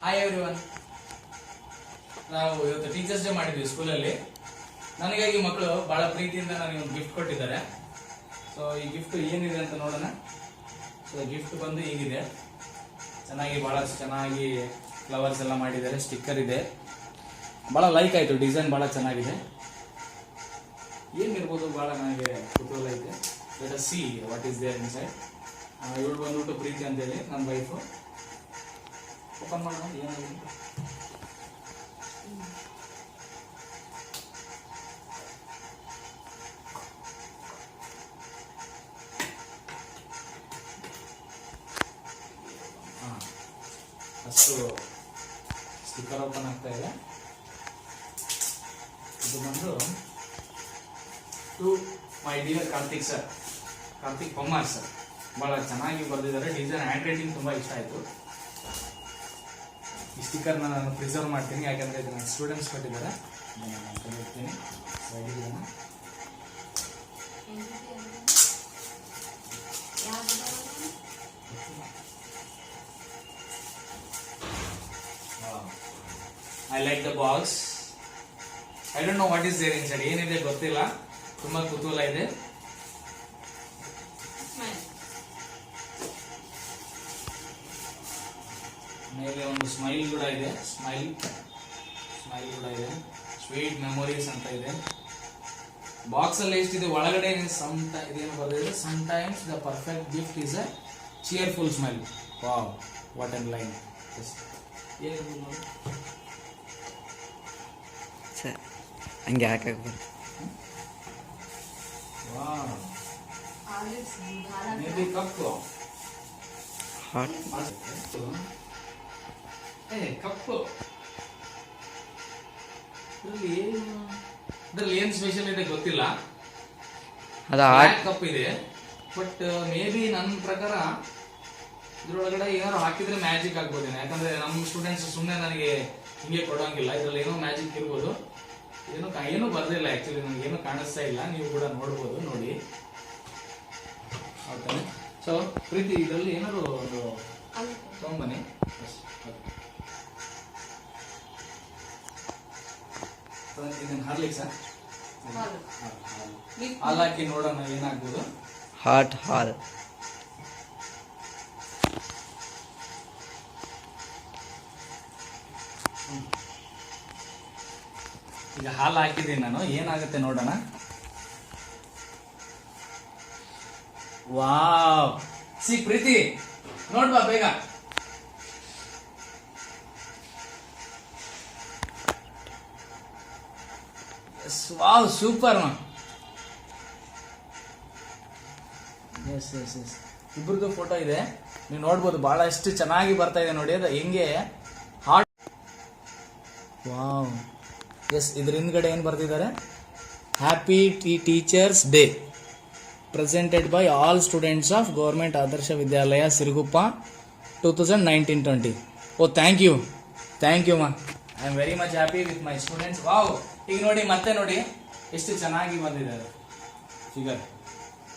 Hi everyone. ನಾವು ಇವತ್ತು teachers day ಮಾಡಿದ್ವಿ ಸ್ಕೂಲಲ್ಲಿ. ನನಗಾಗಿ ಮಕ್ಕಳು ಬಹಳ ಪ್ರೀತಿಯಿಂದ ನನಗೆ ಒಂದು ಗಿಫ್ಟ್ ಕೊಟ್ಟಿದ್ದಾರೆ. ಸೊ ಈ ಗಿಫ್ಟ್ ಏನಿದೆ ಅಂತ ನೋಡೋಣ. ಸೊ ಗಿಫ್ಟ್ ಬಂದು ಹೀಗಿದೆ. ಬಹಳ ಚೆನ್ನಾಗಿ ಫ್ಲವರ್ಸ್ ಎಲ್ಲ ಮಾಡಿದ್ದಾರೆ. ಸ್ಟಿಕ್ಕರ್ ಇದೆ. ಬಹಳ ಲೈಕ್ ಆಯ್ತು. ಡಿಸೈನ್ ಬಹಳ ಚೆನ್ನಾಗಿದೆ. ಏನಿರ್ಬೋದು ಬಹಳ ನನಗೆ ಕುತೂಹಲ ಐತೆ. Let us see what is there inside. ಇವಳು ಬಂದ್ಬಿಟ್ಟು ಪ್ರೀತಿ ಅಂತೇಳಿ ನನ್ನ ವೈಫು. ಓಪನ್ ಮಾಡೋಣ ಏನಾಗಿದೆ. ಅಷ್ಟು ಸ್ಟಿಕ್ಕರ್ ಓಪನ್ ಆಗ್ತಾ ಇದೆ. ಇದು ಬಂದು to my dear Karthik sir, Karthik Pammar sir. ಬಹಳ ಚೆನ್ನಾಗಿ ಬರೆದಿದ್ದಾರೆ. ಡಿಸೈನ್ ಹ್ಯಾಂಡ್ ರೈಟಿಂಗ್ ತುಂಬಾ ಇಷ್ಟ ಆಯ್ತು. ಈ ಸ್ಟಿಕ್ಕರ್ನ ನಾನು ಪ್ರಿಸರ್ವ್ ಮಾಡ್ತೀನಿ, ಯಾಕಂದ್ರೆ ಇದು ನನ್ನ ಸ್ಟೂಡೆಂಟ್ಸ್ ಕೊಟ್ಟಿದ್ದಾರೆ. ಇಡ್ತೀನಿ. I like the box. I don't know what is there inside. ಏನಿದೆ ಗೊತ್ತಿಲ್ಲ. ತುಂಬಾ ಕುತೂಹಲ ಇದೆ. ಮೇಲೆ ಒಂದು ಸ್ಮೈಲ್ ಕೂಡ ಇದೆ. ಸ್ಮೈಲ್ ಕೂಡ ಇದೆ. ಸ್ವೀಟ್ ಮೆಮೊರೀಸ್ ಅಂತ ಇದೆ. ಬಾಕ್ಸ್ ಅಲ್ಲಿ ಎಷ್ಟಿದೆ, ಒಳಗಡೆ ಇದೇನು ಬರೆದಿದೆ. Sometimes the perfect gift is a cheerful smile. Wow, what N line. ಹಂಗೆ ಹಾಕಕ್ಕೆ ಕಪ್ಪು ಕಪ್ಪು ಇದ್ರಲ್ಲಿ ಏನ್ ಸ್ಪೆಷಲ್ ಇದೆ ಗೊತ್ತಿಲ್ಲ. ಕಪ್ ಇದೆ. ಬಟ್ ಮೇ ಬಿ ನನ್ನ ಪ್ರಕಾರ ಇದ್ರೊಳಗಡೆ ಏನಾದ್ರು ಹಾಕಿದ್ರೆ ಮ್ಯಾಜಿಕ್ ಆಗ್ಬೋದೇನೋ. ಯಾಕಂದ್ರೆ ನಮ್ಮ ಸ್ಟೂಡೆಂಟ್ಸ್ ಸುಮ್ಮನೆ ನನಗೆ ಹಿಂಗೆ ಕೊಡೋಂಗಿಲ್ಲ. ಇದ್ರಲ್ಲಿ ಏನೋ ಮ್ಯಾಜಿಕ್ ಇರ್ಬೋದು. ಏನು ಬರ್ದಿಲ್ಲ. ಆಕ್ಚುಲಿ ನನಗೆ ಏನು ಕಾಣಿಸ್ತಾ ಇಲ್ಲ. ನೀವು ಕೂಡ ನೋಡ್ಬೋದು. ನೋಡಿ ಹೌದಾನೆ. ಸೊ ಪ್ರೀತಿ, ಇದರಲ್ಲಿ ಏನಾದ್ರು ಒಂದು ತಗೊಂಬನ್ನಿ. ಹಾರ್ಲಿಕ್ಸ್ ಹಾಲ್ ಹಾಕಿ ನೋಡೋಣ ಏನಾಗ್ಬೋದು. ಹಾಟ್ ಹಾಲ್. ಈಗ ಹಾಲು ಹಾಕಿದ್ದೀನಿ ನಾನು. ಏನಾಗುತ್ತೆ ನೋಡೋಣ. ವಾವ್, ಸಿ ಪ್ರೀತಿ ನೋಡ್ಬಾ ಬೇಗ. ವಾವ್, ಸೂಪರ್ ಮಾ. ಎಸ್ ಎಸ್ ಎಸ್ ಇಬ್ರದ್ದು ಫೋಟೋ ಇದೆ. ನೀವು ನೋಡ್ಬೋದು. ಬಹಳ ಎಷ್ಟು ಚೆನ್ನಾಗಿ ಬರ್ತಾ ಇದೆ ನೋಡಿ. ಅದು ಹೆಂಗೆ ಹಾಟ್. Wow, S. ಇದ್ರ ಹಿಂದ್ಗಡೆ ಏನು ಬರ್ತಿದ್ದಾರೆ. Happy teachers day presented by all students of government Adarsha Vidyalaya Siruguppa 2019-20. Oh, thank you ma. I am very much happy with my students. Wow, ಈಗ ನೋಡಿ, ಮತ್ತೆ ನೋಡಿ ಎಷ್ಟು ಚೆನ್ನಾಗಿ ಬಂದಿದ್ದಾರೆ ಫಿಗರ್.